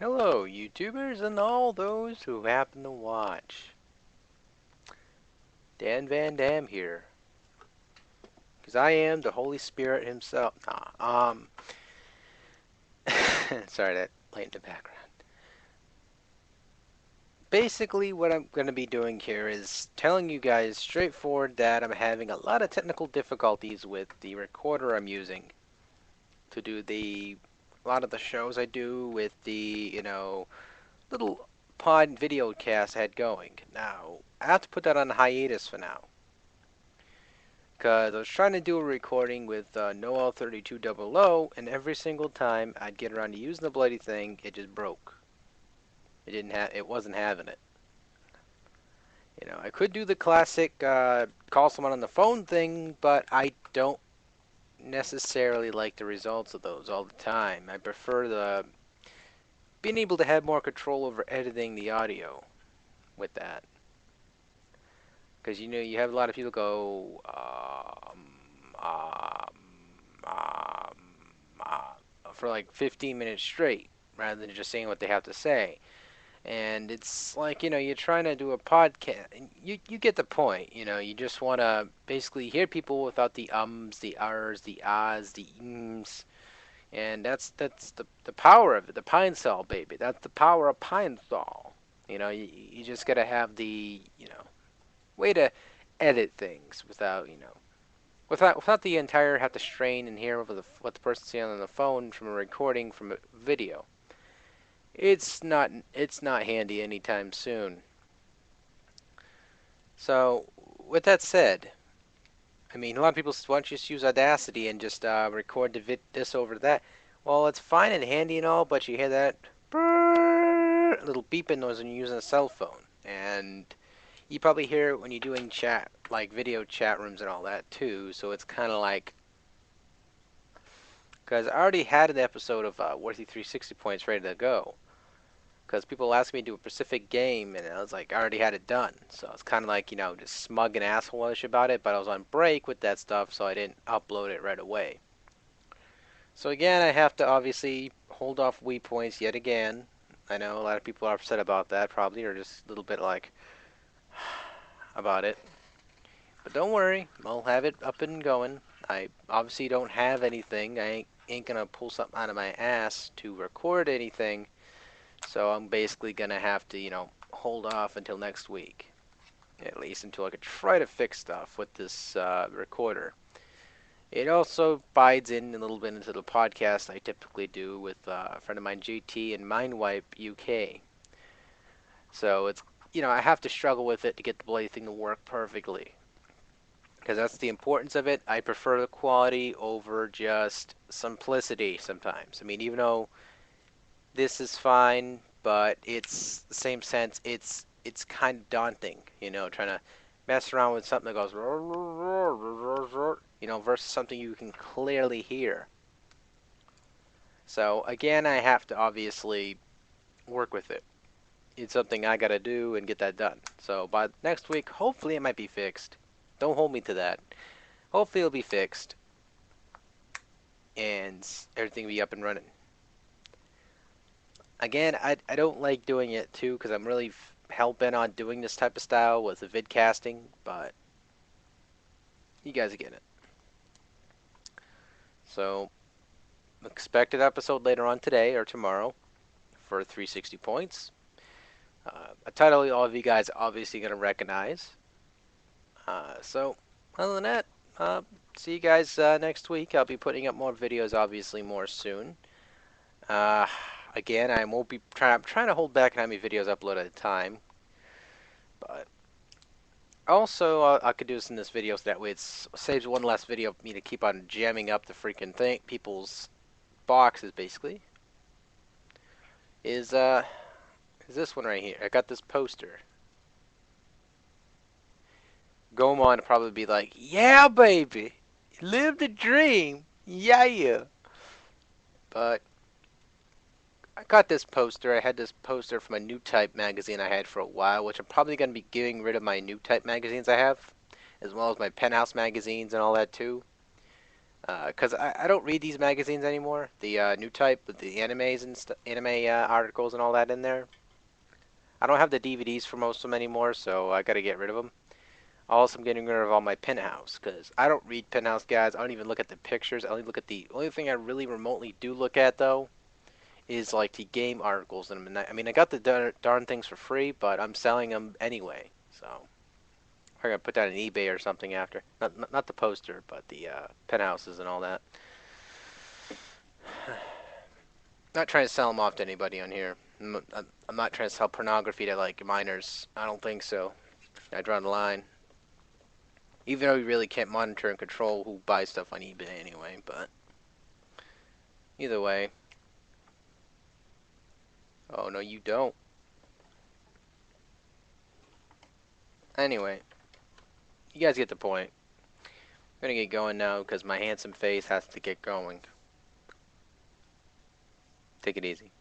Hello, YouTubers and all those who happen to watch. DanVanDam here. Because I am the Holy Spirit himself. Sorry, that light in the background. Basically, what I'm going to be doing here is telling you guys straightforward that I'm having a lot of technical difficulties with the recorder I'm using to do a lot of the shows I do with the, little pod video cast I had going. Now, I have to put that on hiatus for now. Because I was trying to do a recording with Noel 3200, and every single time I'd get around to using the bloody thing, it just broke. It wasn't having it. I could do the classic call someone on the phone thing, but I don't necessarily like the results of those all the time. I prefer the being able to have more control over editing the audio with that. Because you have a lot of people go um, for like 15 minutes straight rather than just saying what they have to say. And it's like, you're trying to do a podcast. And you get the point. You just want to basically hear people without the ums, the rs, the ahs, the ems. And that's the power of it. The pine sol, baby. That's the power of pine sol. You just got to have the, way to edit things without the entire have to strain and hear what the person's saying on the phone from a recording from a video. It's not handy anytime soon. So with that said, I mean, a lot of people why don't you just use Audacity and just record this over that. Well, it's fine and handy and all, but you hear that little beeping noise when you're using a cell phone, and you probably hear it when you're doing chat, like video chat rooms and all that too. So it's kind of like, because I already had an episode of Worthy 360 Points ready to go. Because people asked me to do a specific game, and I was like, I already had it done. So it's kind of like, just smug and asshole-ish about it, but I was on break with that stuff, so I didn't upload it right away. So again, I have to obviously hold off Wii points yet again. I know a lot of people are upset about that, probably, or just a little bit like about it. But don't worry, I'll have it up and going. I obviously don't have anything. I ain't gonna pull something out of my ass to record anything. So I'm basically gonna have to, hold off until next week. At least until I could try to fix stuff with this recorder. It also bides in a little bit into the podcast I typically do with a friend of mine, JT, and Mindwipe UK. So it's, I have to struggle with it to get the bloody thing to work perfectly. Because that's the importance of it. I prefer the quality over just simplicity sometimes. I mean, even though this is fine, but it's the same sense. It's kind of daunting, trying to mess around with something that goes, versus something you can clearly hear. So again, I have to obviously work with it. It's something I gotta do and get that done. So by next week, hopefully it might be fixed. Don't hold me to that. Hopefully it'll be fixed and everything will be up and running. Again, I don't like doing it too because I'm really hell-bent on doing this type of style with the vidcasting, but you guys get it. So, expected episode later on today or tomorrow for 360 points. A title all of you guys obviously going to recognize. So, other than that, see you guys next week. I'll be putting up more videos, obviously, more soon. Again, I won't be I'm trying to hold back on how many videos I upload at a time. But also, I could do this in this video so that way it saves one less video for me to keep on jamming up the freaking people's boxes, basically. Is this one right here. I got this poster. Gomon would probably be like, yeah, baby, live the dream, yeah. But I got this poster. I had this poster from a New Type magazine I had for a while, which I'm probably going to be getting rid of my New Type magazines I have, as well as my Penthouse magazines and all that too. Because I don't read these magazines anymore. The new type with the animes and anime articles and all that in there. I don't have the DVDs for most of them anymore, so I got to get rid of them. Also, I'm getting rid of all my Penthouse because I don't read Penthouse, guys. I don't even look at the pictures. I only look at the only thing I really remotely do look at though is like the game articles. And I mean, I got the darn things for free, but I'm selling them anyway. So I'm gonna put that on eBay or something after. Not the poster, but the Penthouses and all that. Not trying to sell them off to anybody on here. I'm not trying to sell pornography to like minors. I don't think so. I draw the line. Even though we really can't monitor and control who buys stuff on eBay anyway, but either way. Oh, no, you don't. Anyway, you guys get the point. I'm gonna get going now because my handsome face has to get going. Take it easy.